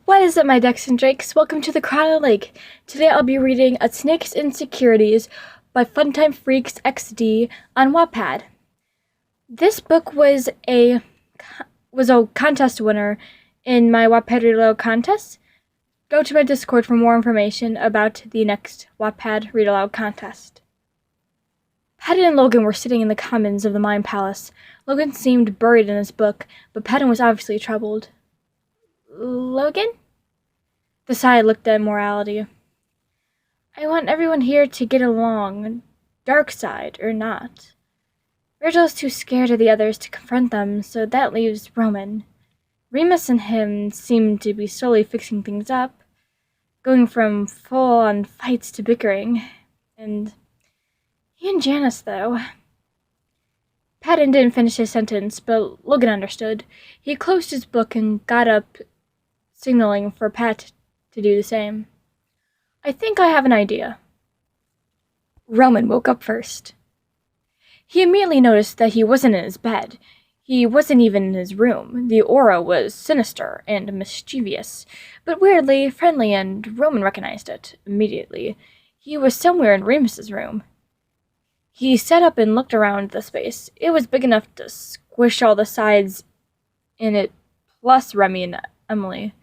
What is up, my ducks and drakes? Welcome to the Crowded Lake. Today I'll be reading A Snake's Insecurities by FuntimeFreaksXD on Wattpad. This book was a contest winner in my Wattpad Read Aloud contest. Go to my Discord for more information about the next Wattpad Read Aloud contest. Patton and Logan were sitting in the commons of the Mine Palace. Logan seemed buried in his book, but Patton was obviously troubled. Logan? The side looked at morality. I want everyone here to get along, dark side or not. Virgil's too scared of the others to confront them, so that leaves Roman. Remus and him seem to be slowly fixing things up, going from full-on fights to bickering. And he and Janus, though. Patton didn't finish his sentence, but Logan understood. He closed his book and got up, signaling for Pat to do the same. I think I have an idea. Roman woke up first. He immediately noticed that he wasn't in his bed. He wasn't even in his room. The aura was sinister and mischievous, but weirdly friendly, and Roman recognized it immediately. He was somewhere in Remus's room. He sat up and looked around the space. It was big enough to squish all the sides in it, plus Remy and Emily.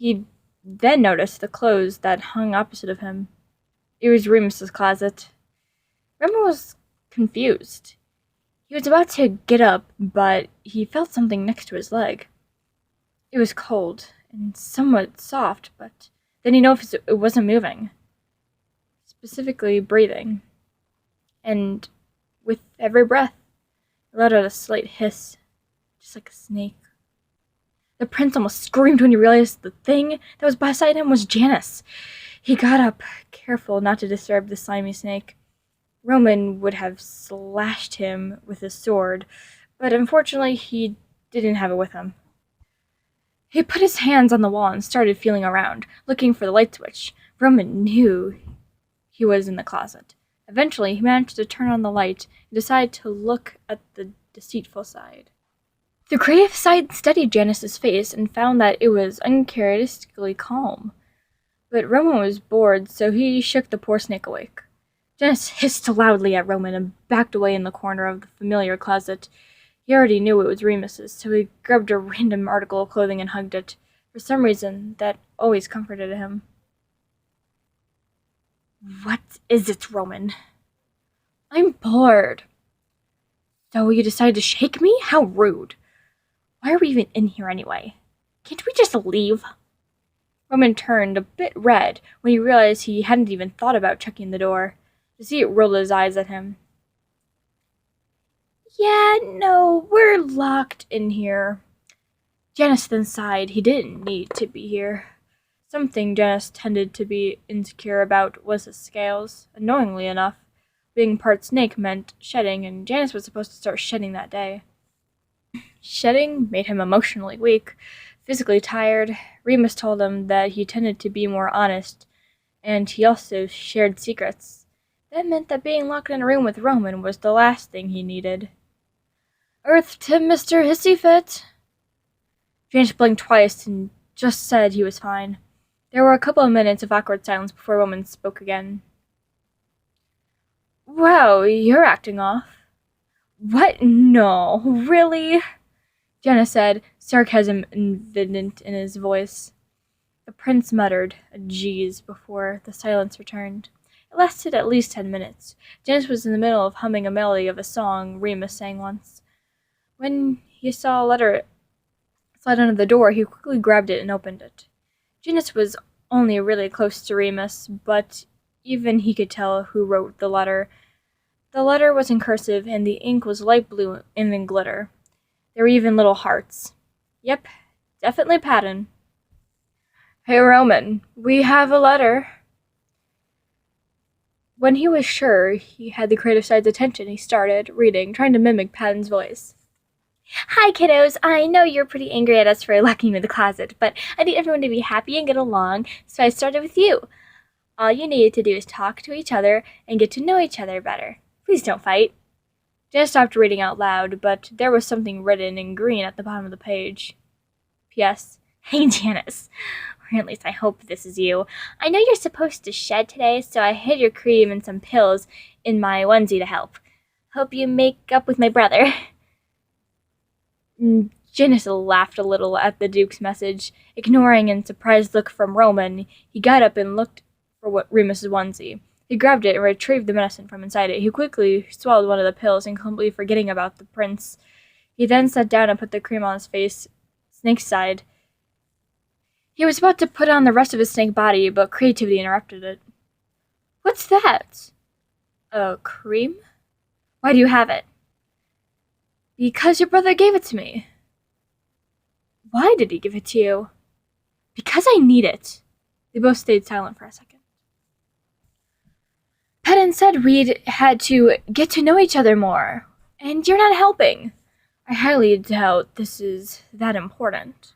He then noticed the clothes that hung opposite of him. It was Remus's closet. Remy was confused. He was about to get up, but he felt something next to his leg. It was cold and somewhat soft, but then he noticed it wasn't moving, specifically breathing. And with every breath, it let out a slight hiss, just like a snake. The prince almost screamed when he realized the thing that was beside him was Janus. He got up, careful not to disturb the slimy snake. Roman would have slashed him with his sword, but unfortunately he didn't have it with him. He put his hands on the wall and started feeling around, looking for the light switch. Roman knew he was in the closet. Eventually, he managed to turn on the light and decided to look at the deceitful side. The creative side studied Janus's face and found that it was uncharacteristically calm. But Roman was bored, so he shook the poor snake awake. Janus hissed loudly at Roman and backed away in the corner of the familiar closet. He already knew it was Remus's, so he grabbed a random article of clothing and hugged it. For some reason, that always comforted him. What is it, Roman? I'm bored. So you decided to shake me? How rude. Why are we even in here anyway? Can't we just leave? Roman turned a bit red when he realized he hadn't even thought about checking the door. To see it rolled his eyes at him. Yeah, no, we're locked in here. Janus then sighed. He didn't need to be here. Something Janus tended to be insecure about was his scales. Annoyingly enough, being part snake meant shedding, and Janus was supposed to start shedding that day. Shedding made him emotionally weak, physically tired. Remus told him that he tended to be more honest, and he also shared secrets. That meant that being locked in a room with Roman was the last thing he needed. Earth to Mr. Hissyfit! Janus blinked twice and just said he was fine. There were a couple of minutes of awkward silence before Roman spoke again. Wow, you're acting off. What? No, really? Janus said, sarcasm evident in his voice. The prince muttered a "jeez" before the silence returned. It lasted at least 10 minutes. Janus was in the middle of humming a melody of a song Remus sang once. When he saw a letter slide under the door, he quickly grabbed it and opened it. Janus was only really close to Remus, but even he could tell who wrote the letter. The letter was in cursive, and the ink was light blue and in glitter. There were even little hearts. Yep, definitely Patton. Hey, Roman, we have a letter. When he was sure he had the creative side's attention, he started reading, trying to mimic Patton's voice. Hi, kiddos. I know you're pretty angry at us for locking you in the closet, but I need everyone to be happy and get along, so I started with you. All you needed to do is talk to each other and get to know each other better. Please don't fight. Janus stopped reading out loud, but there was something written in green at the bottom of the page. P.S. Hey, Janus. Or at least I hope this is you. I know you're supposed to shed today, so I hid your cream and some pills in my onesie to help. Hope you make up with my brother. Janus laughed a little at the Duke's message. Ignoring a surprised look from Roman, he got up and looked for Remus's onesie. He grabbed it and retrieved the medicine from inside it. He quickly swallowed one of the pills and completely forgetting about the prince. He then sat down and put the cream on his face, Snake's side. He was about to put on the rest of his snake body, but creativity interrupted it. What's that? A cream? Why do you have it? Because your brother gave it to me. Why did he give it to you? Because I need it. They both stayed silent for a second. Pedden said we'd had to get to know each other more, and you're not helping. I highly doubt this is that important.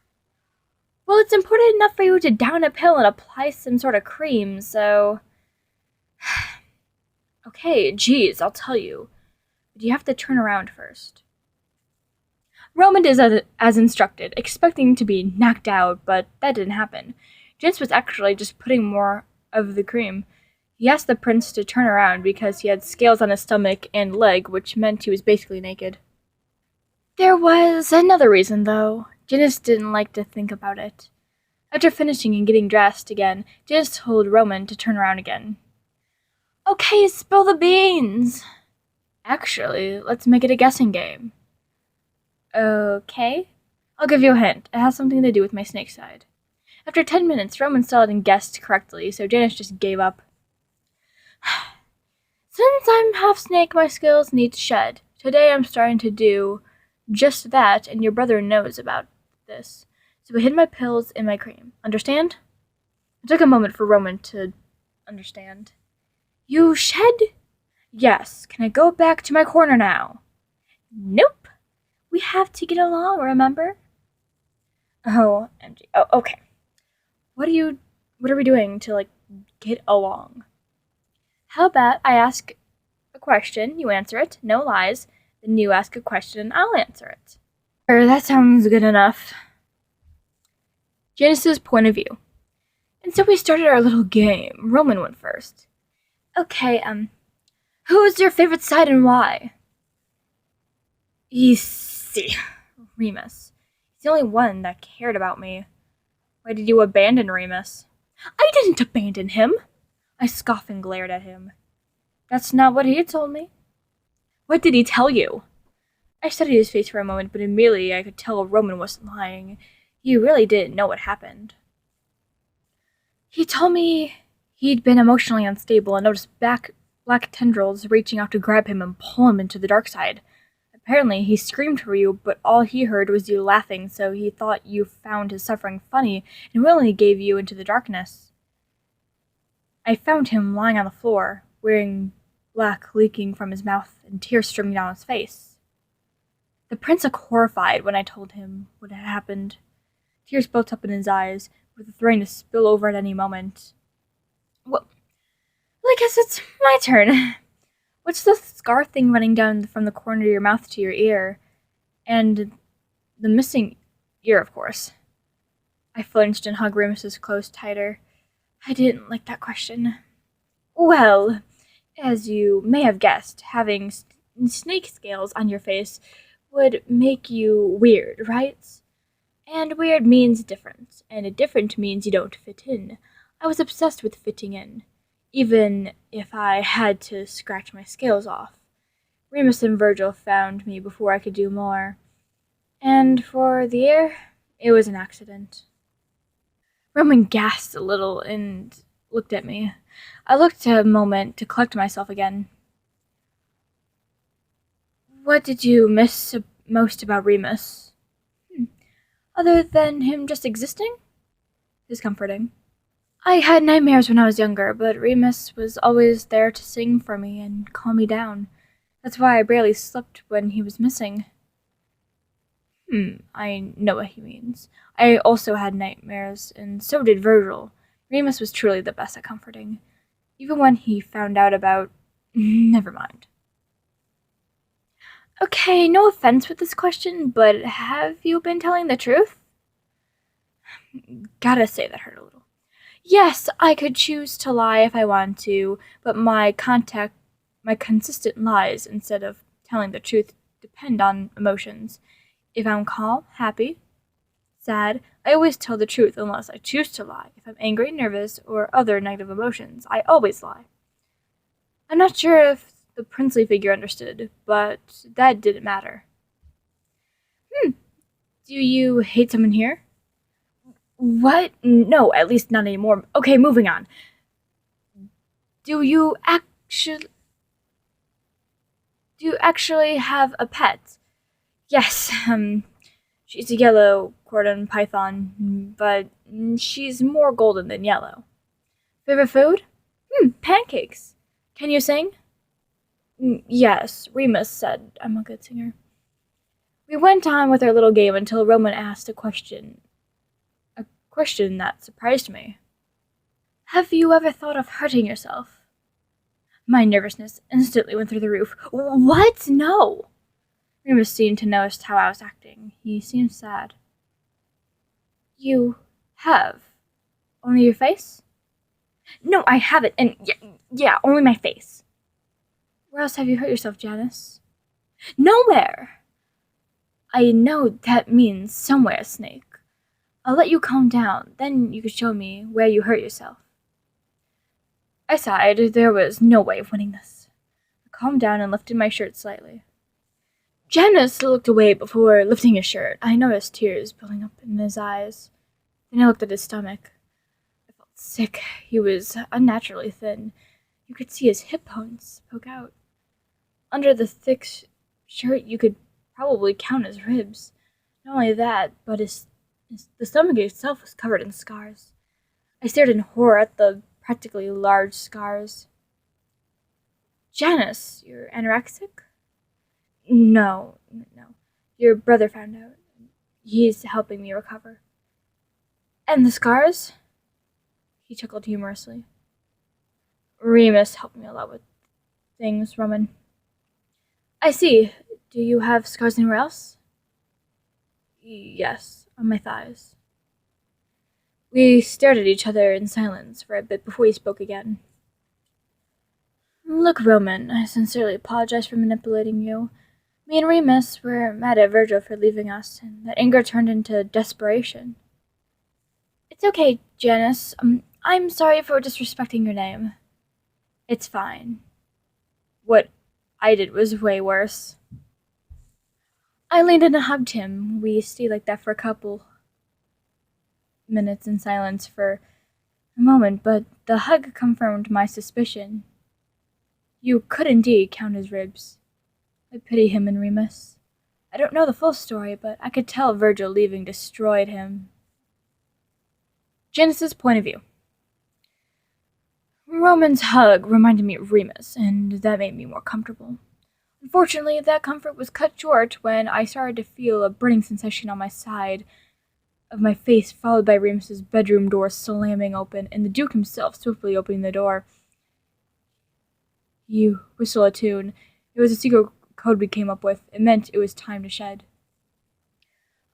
Well, it's important enough for you to down a pill and apply some sort of cream, so... Okay, geez, I'll tell you. But you have to turn around first. Roman did as instructed, expecting to be knocked out, but that didn't happen. Janus was actually just putting more of the cream. He asked the prince to turn around because he had scales on his stomach and leg, which meant he was basically naked. There was another reason, though. Janus didn't like to think about it. After finishing and getting dressed again, Janus told Roman to turn around again. Okay, spill the beans! Actually, let's make it a guessing game. Okay. I'll give you a hint. It has something to do with my snake side. After 10 minutes, Roman saw it and guessed correctly, so Janus just gave up. Since I'm half snake, my skills need to shed. Today I'm starting to do just that, and your brother knows about this. So I hid my pills in my cream. Understand? It took a moment for Roman to understand. You shed? Yes. Can I go back to my corner now? Nope. We have to get along, remember? Oh, MG. Oh, okay. What are we doing to, get along? How about I ask a question, you answer it, no lies, then you ask a question and I'll answer it. Sure, that sounds good enough. Janus's point of view. And so we started our little game. Roman went first. Okay, who's your favorite side and why? Easy. Remus. He's the only one that cared about me. Why did you abandon Remus? I didn't abandon him. I scoffed and glared at him. That's not what he told me. What did he tell you? I studied his face for a moment, but immediately I could tell Roman wasn't lying. He really didn't know what happened. He told me he'd been emotionally unstable and noticed black tendrils reaching out to grab him and pull him into the dark side. Apparently, he screamed for you, but all he heard was you laughing, so he thought you found his suffering funny and willingly gave you into the darkness. I found him lying on the floor, wearing black leaking from his mouth and tears streaming down his face. The prince looked horrified when I told him what had happened. Tears built up in his eyes, with the threatening to spill over at any moment. Well, I guess it's my turn. What's the scar thing running down from the corner of your mouth to your ear? And the missing ear, of course. I flinched and hugged Remus's clothes tighter. I didn't like that question. Well, as you may have guessed, having snake scales on your face would make you weird, right? And weird means different, and different means you don't fit in. I was obsessed with fitting in, even if I had to scratch my scales off. Remus and Virgil found me before I could do more. And for the ear, it was an accident. Roman gasped a little and looked at me. I looked a moment to collect myself again. What did you miss most about Remus? Other than him just existing? It's comforting. I had nightmares when I was younger, but Remus was always there to sing for me and calm me down. That's why I barely slept when he was missing. I know what he means. I also had nightmares, and so did Virgil. Remus was truly the best at comforting. Even when he found out about... Never mind. Okay, no offense with this question, but have you been telling the truth? Gotta say that hurt a little. Yes, I could choose to lie if I want to, but my consistent lies instead of telling the truth depend on emotions. If I'm calm, happy, sad, I always tell the truth unless I choose to lie. If I'm angry, nervous, or other negative emotions, I always lie. I'm not sure if the princely figure understood, but that didn't matter. Do you hate someone here? What? No, at least not anymore. Okay, moving on. Do you actually have a pet? Yes, she's a yellow cordon python, but she's more golden than yellow. Favorite food? Pancakes. Can you sing? Yes, Remus said I'm a good singer. We went on with our little game until Roman asked a question. A question that surprised me. Have you ever thought of hurting yourself? My nervousness instantly went through the roof. What? No! Remus seemed to notice how I was acting. He seemed sad. You have? Only your face? No, I haven't, and yeah, only my face. Where else have you hurt yourself, Janus? Nowhere! I know that means somewhere, Snake. I'll let you calm down, then you can show me where you hurt yourself. I sighed. There was no way of winning this. I calmed down and lifted my shirt slightly. Janus looked away before lifting his shirt. I noticed tears building up in his eyes. Then I looked at his stomach. I felt sick. He was unnaturally thin. You could see his hip bones poke out. Under the thick shirt, you could probably count his ribs. Not only that, but the stomach itself was covered in scars. I stared in horror at the practically large scars. Janus, you're anorexic? No. Your brother found out. He's helping me recover. And the scars? He chuckled humorously. Remus helped me a lot with things, Roman. I see. Do you have scars anywhere else? Yes, on my thighs. We stared at each other in silence for a bit before he spoke again. Look, Roman, I sincerely apologize for manipulating you. Me and Remus were mad at Virgil for leaving us, and that anger turned into desperation. It's okay, Janus. I'm sorry for disrespecting your name. It's fine. What I did was way worse. I leaned in and hugged him. We stayed like that for a couple minutes in silence for a moment, but the hug confirmed my suspicion. You could indeed count his ribs. I pity him and Remus. I don't know the full story, but I could tell Virgil leaving destroyed him. Janus's point of view. Roman's hug reminded me of Remus, and that made me more comfortable. Unfortunately, that comfort was cut short when I started to feel a burning sensation on my side of my face, followed by Remus's bedroom door slamming open, and the Duke himself swiftly opening the door. You whistle a tune. It was a secret code we came up with. It meant it was time to shed.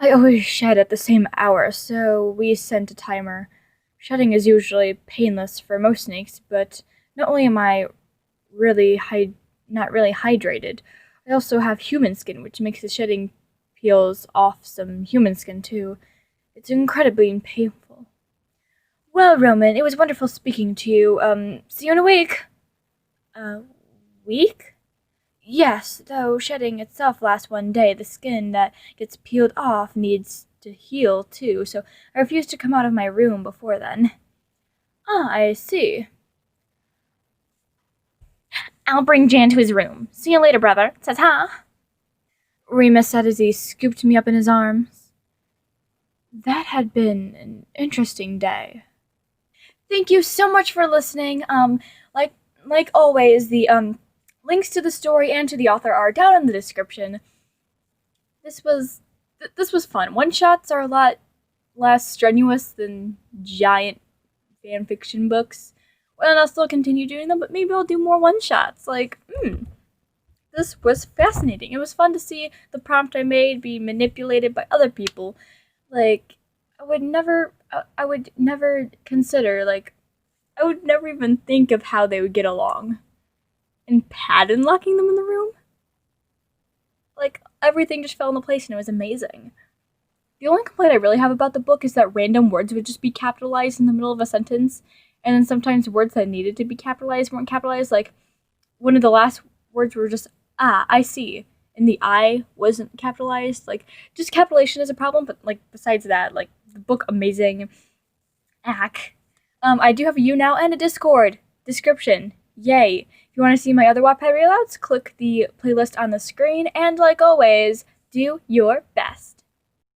I always shed at the same hour, so we sent a timer. Shedding is usually painless for most snakes, but not only am I not really hydrated, I also have human skin, which makes the shedding peels off some human skin too. It's incredibly painful. Well, Roman, it was wonderful speaking to you. See you in a week. Week? Yes, though shedding itself lasts one day. The skin that gets peeled off needs to heal, too, so I refuse to come out of my room before then. Ah, I see. I'll bring Jan to his room. See you later, brother. Ta-ta! Remus said as he scooped me up in his arms. That had been an interesting day. Thank you so much for listening. Like always, the links to the story and to the author are down in the description. This was fun. One-shots are a lot less strenuous than giant fan fiction books. Well, I'll still continue doing them, but maybe I'll do more one-shots. This was fascinating. It was fun to see the prompt I made be manipulated by other people. I would never consider, like, I would never even think of how they would get along. And Patton locking them in the room? Like, everything just fell into place and it was amazing. The only complaint I really have about the book is that random words would just be capitalized in the middle of a sentence, and then sometimes words that needed to be capitalized weren't capitalized. Like, one of the last words were just, I see, and the I wasn't capitalized. Like, just capitalization is a problem, but, like, besides that, like, the book, amazing. I do have a YouNow and a Discord description. Yay. If you want to see my other Wattpad readouts, click the playlist on the screen, and like always, do your best.